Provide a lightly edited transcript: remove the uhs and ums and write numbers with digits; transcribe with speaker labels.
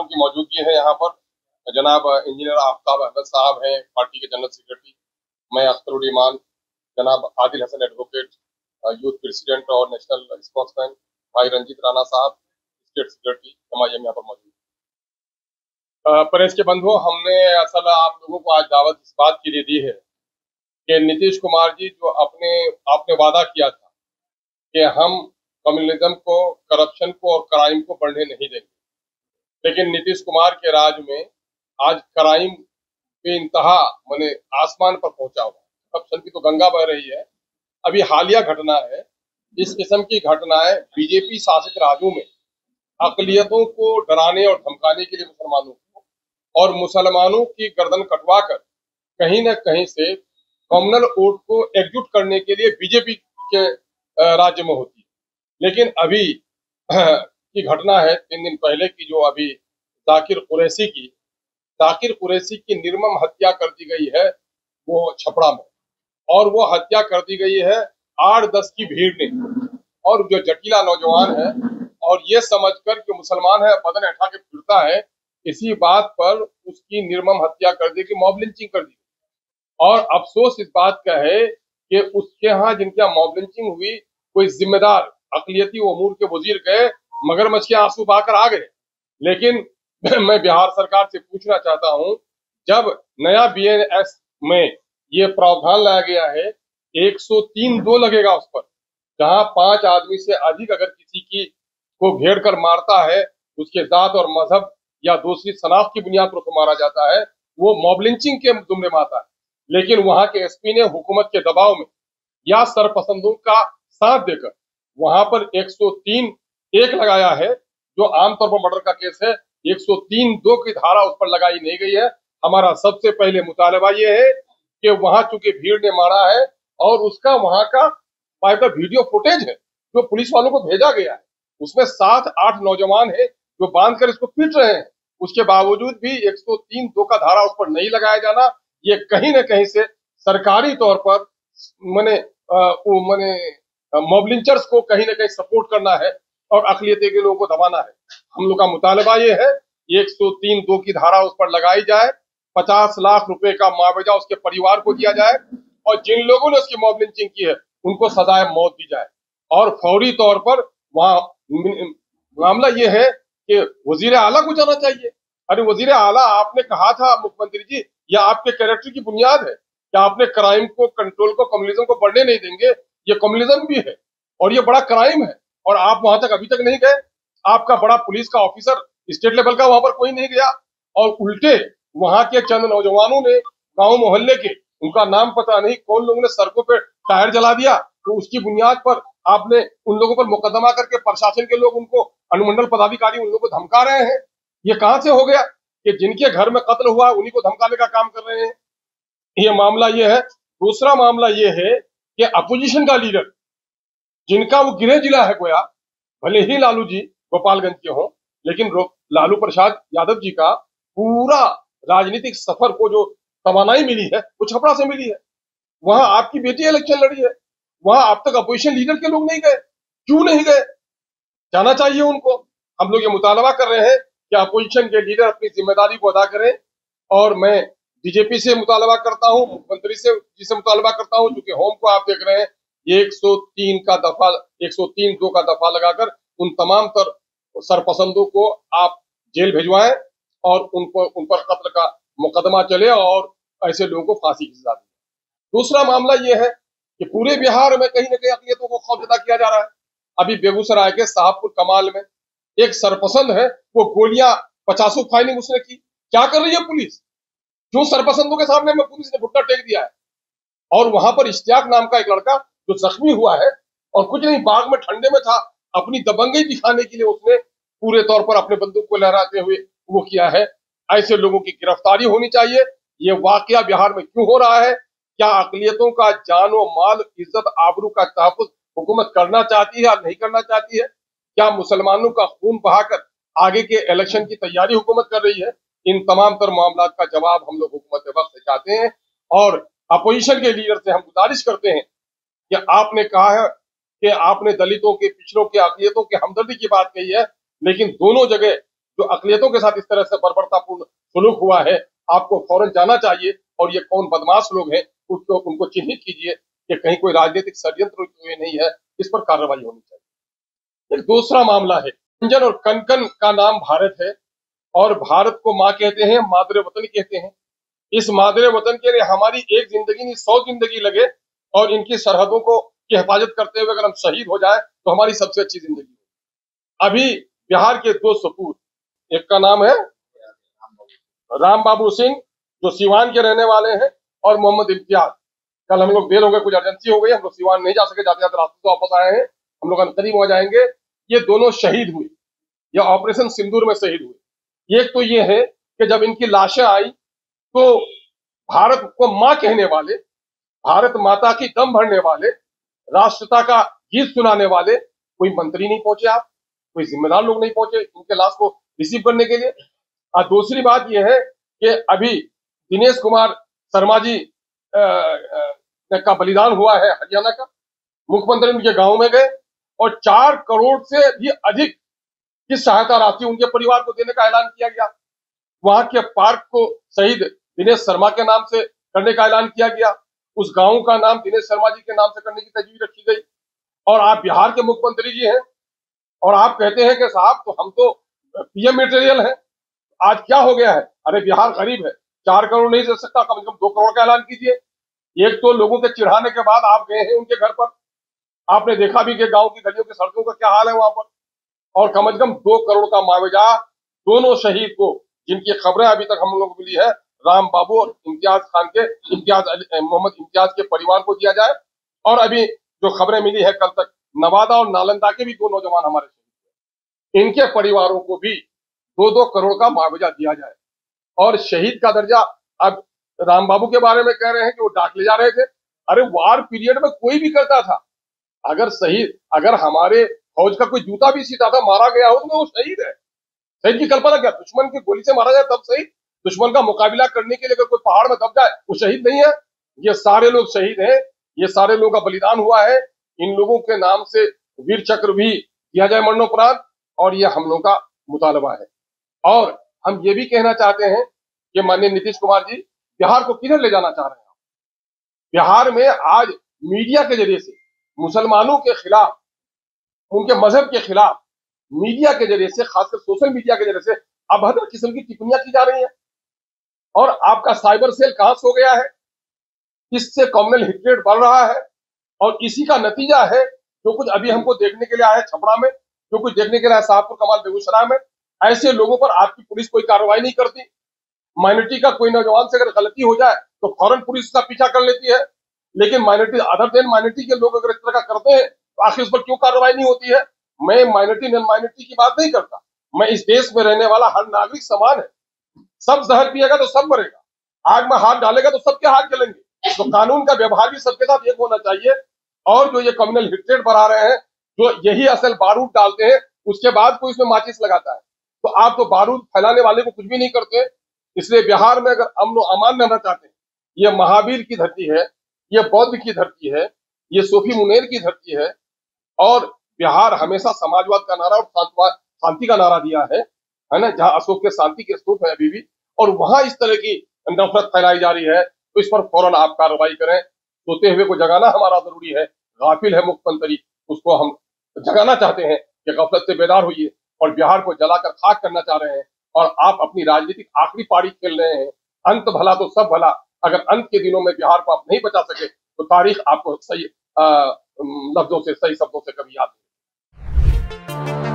Speaker 1: की मौजूदगी है यहाँ पर। जनाब इंजीनियर आफ्ताब अहमद साहब हैं, पार्टी के जनरल सेक्रेटरी। मैं अख्तरुल ईमान, जनाब Adil Hasan advocate, youth president और नेशनल स्पोक्समैन भाई रंजीत राणा साहब, स्टेट सेक्रेटरी एमआईएम यहाँ पर मौजूद। प्रेस के बंधुओं, हमने असल आप लोगों को आज दावत इस बात के लिए दी है कि नीतीश कुमार जी जो आपने वादा किया था कि हम कम्युनिज्म को, करप्शन को और क्राइम को बढ़ने नहीं देंगे, लेकिन नीतीश कुमार के राज में आज क्राइम पे इंतहा माने आसमान पर पहुंचा हुआ है। करप्शन की तो गंगा बह रही है। अभी हालिया घटना है, इस किस्म की घटनाएं बीजेपी शासित राज्यों में अकलियतों को डराने और धमकाने के लिए मुसलमानों को और मुसलमानों की गर्दन कटवा कर कहीं न कहीं से कम्युनल वोट को एकजुट करने के लिए बीजेपी के राज्य में होती है। लेकिन अभी की घटना है 3 दिन पहले की, जो अभी जाकिर कुरैशी की निर्मम हत्या कर दी गई है वो छपरा में, और वो हत्या कर दी गई है 8-10 की भीड़ ने। और जो जटीला नौजवान है और ये समझकर कि मुसलमान है बदन उठा के फिरता है, इसी बात पर उसकी निर्मम हत्या कर दी कि मॉब लिंचिंग कर दी। और अफसोस इस बात का है कि उसके यहाँ जिनके यहाँ मॉब लिंचिंग हुई, कोई जिम्मेदार अकलियती उमूर के वजीर गए, मगरमच्छ के आंसू बहाकर आ गए। लेकिन मैं बिहार सरकार से पूछना चाहता हूं, जब नया बीएनएस में ये प्रावधान लाया गया है 103(2) लगेगा उस पर, जहां 5 आदमी से अधिक अगर किसी की को घेर कर मारता है, उसके जात और मजहब या दूसरी शनाख्त की बुनियाद पर मारा जाता है, वो मॉब लिंचिंग के जुम्मे में आता है। लेकिन वहां के एसपी ने हुकूमत के दबाव में या सरपसंदों का साथ देकर वहां पर 103(1) लगाया है, जो आमतौर पर मर्डर का केस है। 103(2) की धारा उस पर लगाई नहीं गई है। हमारा सबसे पहले मुतालबा ये है कि वहां चूंकि भीड़ ने मारा है और उसका वहां का बाकायदा वीडियो फुटेज है जो पुलिस वालों को भेजा गया है, उसमें 7-8 नौजवान है जो बांध कर इसको पीट रहे हैं। उसके बावजूद भी 103(2) का धारा उस पर नहीं लगाया जाना, ये कहीं न कहीं से सरकारी तौर पर मॉब लिंचर्स को कहीं न कहीं सपोर्ट करना है और अकलियती के लोगों को दबाना है। हम लोग का मुतालबा ये है 103(2) की धारा उस पर लगाई जाए, 50 लाख रुपए का मुआवजा उसके परिवार को दिया जाए, और जिन लोगों ने उसकी मॉब लिंचिंग की है उनको सजाए मौत दी जाए। और फौरी तौर पर वहां मामला ये है कि वजीर आला को जाना चाहिए। अरे वजीर आला, आपने कहा था मुख्यमंत्री जी, यह आपके कैरेक्टर की बुनियाद है कि आपने क्राइम को कंट्रोल को, कम्युनिज्म को बढ़ने नहीं देंगे। ये कम्युनिज्म भी है और ये बड़ा क्राइम है, और आप वहां तक अभी तक नहीं गए। आपका बड़ा पुलिस का ऑफिसर स्टेट लेवल का वहां पर कोई नहीं गया, और उल्टे वहां के चंद नौजवानों ने गांव मोहल्ले के, उनका नाम पता नहीं कौन लोगों ने सड़कों पे टायर जला दिया, तो उसकी बुनियाद पर आपने उन लोगों पर मुकदमा करके प्रशासन के लोग, उनको अनुमंडल पदाधिकारी उन लोगों को धमका रहे हैं। ये कहां से हो गया कि जिनके घर में कत्ल हुआ उन्हीं को धमकाने का काम कर रहे हैं? ये मामला ये है। दूसरा मामला ये है कि अपोजिशन का लीडर, जिनका वो गृह जिला है गोया, भले ही लालू जी गोपालगंज के हों, लेकिन लालू प्रसाद यादव जी का पूरा राजनीतिक सफर को जो तवानाई मिली है वो छपरा से मिली है। वहां आपकी बेटी इलेक्शन लड़ी है, वहां अब तक अपोजिशन लीडर के लोग नहीं गए। क्यों नहीं गए? जाना चाहिए उनको। हम लोग ये मुतालबा कर रहे हैं कि अपोजिशन के लीडर अपनी जिम्मेदारी को अदा करें, और मैं बीजेपी से मुतालबा करता हूं, मुख्यमंत्री से जिसे मुतालबा करता हूं, क्योंकि होम को आप देख रहे हैं 103(2) का दफा लगाकर उन तमाम सरपसंदों को आप जेल भिजवाएं और उन पर कत्ल का मुकदमा चले और ऐसे लोगों को फांसी की सजा दी। दूसरा मामला यह है कि पूरे बिहार में कहीं न कहीं अकलियतों को खौफजदा किया जा रहा है। अभी बेगूसराय के साहबपुर कमाल में एक सरपसंद है, वो गोलियां 50 फायरिंग उसने की। क्या कर रही है पुलिस? क्यों सरपसंदों के सामने में पुलिस ने घुटना टेक दिया है? और वहां पर इश्तियाक नाम का एक लड़का जो जख्मी हुआ है, और कुछ नहीं, बाग में ठंडे में था, अपनी दबंगई दिखाने के लिए उसने पूरे तौर पर अपने बंदूक को लहराते हुए वो किया है। ऐसे लोगों की गिरफ्तारी होनी चाहिए। ये वाकया बिहार में क्यों हो रहा है? क्या अकलियतों का जानो माल, इज्जत, आबरू का तहफ्फुज हुकूमत करना चाहती है या नहीं करना चाहती है? क्या मुसलमानों का खून बहाकर आगे के इलेक्शन की तैयारी हुकूमत कर रही है? इन तमाम तर मामला का जवाब हम लोग हुकूमत वक्त से चाहते हैं, और अपोजिशन के लीडर से हम गुजारिश करते हैं कि आपने कहा है कि आपने दलितों के, पिछड़ों के, अकलियतों के हमदर्दी की बात कही है, लेकिन दोनों जगह जो अकलियतों के साथ इस तरह से बर्बरतापूर्ण सुलूक हुआ है, आपको फौरन जाना चाहिए और ये कौन बदमाश लोग हैं उनको चिन्हित कीजिए कि कहीं कोई राजनीतिक षड्यंत्र हुए नहीं है, इस पर कार्रवाई होनी चाहिए। एक दूसरा मामला है, कंचन और कनकन का नाम भारत है और भारत को माँ कहते हैं, मादरे वतन कहते हैं। इस मादरे वतन के लिए हमारी एक जिंदगी नहीं 100 जिंदगी लगे और इनकी सरहदों को की हिफाजत करते हुए अगर हम शहीद हो जाए तो हमारी सबसे अच्छी जिंदगी है। अभी बिहार के 2 सपूत, एक का नाम है राम बाबू सिंह जो सीवान के रहने वाले हैं और मोहम्मद इम्तियाज। कल हम लोग देर हो गए, कुछ अर्जेंसी हो गई, हम लोग सीवान नहीं जा सके, जाते जाते रास्ते से वापस आए हैं, हम लोग करीब हो जाएंगे। ये दोनों शहीद हुए, या ऑपरेशन सिंदूर में शहीद हुए। एक तो ये है कि जब इनकी लाशें आई तो भारत को मां कहने वाले, भारत माता की दम भरने वाले, राष्ट्रता का गीत सुनाने वाले कोई मंत्री नहीं पहुंचे, आप कोई जिम्मेदार लोग नहीं पहुंचे इनके लाश को रिसीव करने के लिए। और दूसरी बात यह है कि अभी दिनेश कुमार शर्मा जी का बलिदान हुआ है हरियाणा का। मुख्यमंत्री उनके गांव में गए और 4 करोड़ से भी अधिक की सहायता राशि उनके परिवार को देने का ऐलान किया गया। वहां के पार्क को शहीद दिनेश शर्मा के नाम से करने का ऐलान किया गया। उस गांव का नाम दिनेश शर्मा जी के नाम से करने की तजवीज रखी गई। और आप बिहार के मुख्यमंत्री जी हैं और आप कहते हैं कि साहब तो हम तो पीएम मटेरियल हैं। आज क्या हो गया है? अरे बिहार गरीब है, 4 करोड़ नहीं दे सकता, कम से कम 2 करोड़ का ऐलान कीजिए। एक तो लोगों के चिढ़ाने के बाद आप गए हैं उनके घर पर, आपने देखा भी कि गांव की गलियों की सड़कों का क्या हाल है वहां पर। और कम से कम 2 करोड़ का मुआवजा दोनों शहीद को, जिनकी खबरें अभी तक हम लोग को मिली है, राम बाबू और इम्तियाज खान के मोहम्मद इम्तियाज के परिवार को दिया जाए। और अभी जो खबरें मिली है कल तक, नवादा और नालंदा के भी 2 नौजवान हमारे शहीद हुए, इनके परिवारों को भी 2-2 करोड़ का मुआवजा दिया जाए। और शहीद का दर्जा, अब राम बाबू के बारे में कह रहे हैं कि वो डाक ले जा रहे थे। अरे वार पीरियड में कोई भी करता था, अगर हमारे फौज का कोई जूता भी सीता था, मारा गया हो तो वो शहीद है। शहीद की कल्पना क्या? दुश्मन की गोली से मारा जाए तब शहीद, दुश्मन का मुकाबला करने के लिए अगर कोई पहाड़ में दब जाए वो शहीद नहीं है। ये सारे लोग शहीद हैं, ये सारे लोगों का बलिदान हुआ है। इन लोगों के नाम से वीर चक्र भी दिया जाए मरणोपरांत, और ये हम लोगों का मुतालबा है। और हम ये भी कहना चाहते हैं कि माननीय नीतीश कुमार जी बिहार को किधर ले जाना चाह रहे हैं? बिहार में आज मीडिया के जरिए से मुसलमानों के खिलाफ, उनके मजहब के खिलाफ मीडिया के जरिए से, खासकर सोशल मीडिया के जरिए से अभद्र किस्म की टिप्पणियां की जा रही हैं। और आपका साइबर सेल कहां सो गया है? इससे कम्युनल हेट्रेड बढ़ रहा है और इसी का नतीजा है जो कुछ अभी हमको देखने के लिए आया है छपरा में, जो कुछ देखने के लिए आया शाहपुर कमाल बेगूसराय में। ऐसे लोगों पर आपकी पुलिस कोई कार्रवाई नहीं करती। माइनॉरिटी का कोई नौजवान से अगर गलती हो जाए तो फौरन पुलिस उसका पीछा कर लेती है, लेकिन माइनॉरिटी अदर देन माइनॉरिटी के लोग अगर इस तरह का करते हैं तो आखिर उस पर क्यों कार्रवाई नहीं होती है? मैं माइनॉरिटी नॉन माइनॉरिटी की बात नहीं करता, मैं इस देश में रहने वाला हर नागरिक समान है। सब जहर पिएगा तो सब मरेगा, आग में हाथ डालेगा तो सबके हाथ जलेंगे। तो कानून का व्यवहार भी सबके साथ एक होना चाहिए। और जो ये कम्युनल हेट्रेड बढ़ा रहे हैं, जो यही असल बारूद डालते हैं, उसके बाद कोई इसमें माचिस लगाता है, तो आप तो बारूद फैलाने वाले को कुछ भी नहीं करते। इसलिए बिहार में अगर अमन अमान रहना चाहते हैं, ये महावीर की धरती है, ये बौद्ध की धरती है, ये सूफी मुनेर की धरती है। और बिहार हमेशा समाजवाद का नारा और शांति का नारा दिया है ना, जहां अशोक के शांति के स्तूप है अभी भी, और वहां इस तरह की नफरत फैलाई जा रही है, तो इस पर फौरन आप कार्रवाई करें। सोते हुए को जगाना हमारा जरूरी है। गाफिल है मुख्यमंत्री, उसको हम जगाना चाहते हैं कि गफलत से बेदार होइए, और बिहार को जलाकर खाक करना चाह रहे हैं। और आप अपनी राजनीतिक आखिरी पारी खेल रहे हैं। अंत भला तो सब भला, अगर अंत के दिनों में बिहार को आप नहीं बचा सके तो तारीख आपको सही लफ्जों से, सही शब्दों से कभी याद नहीं।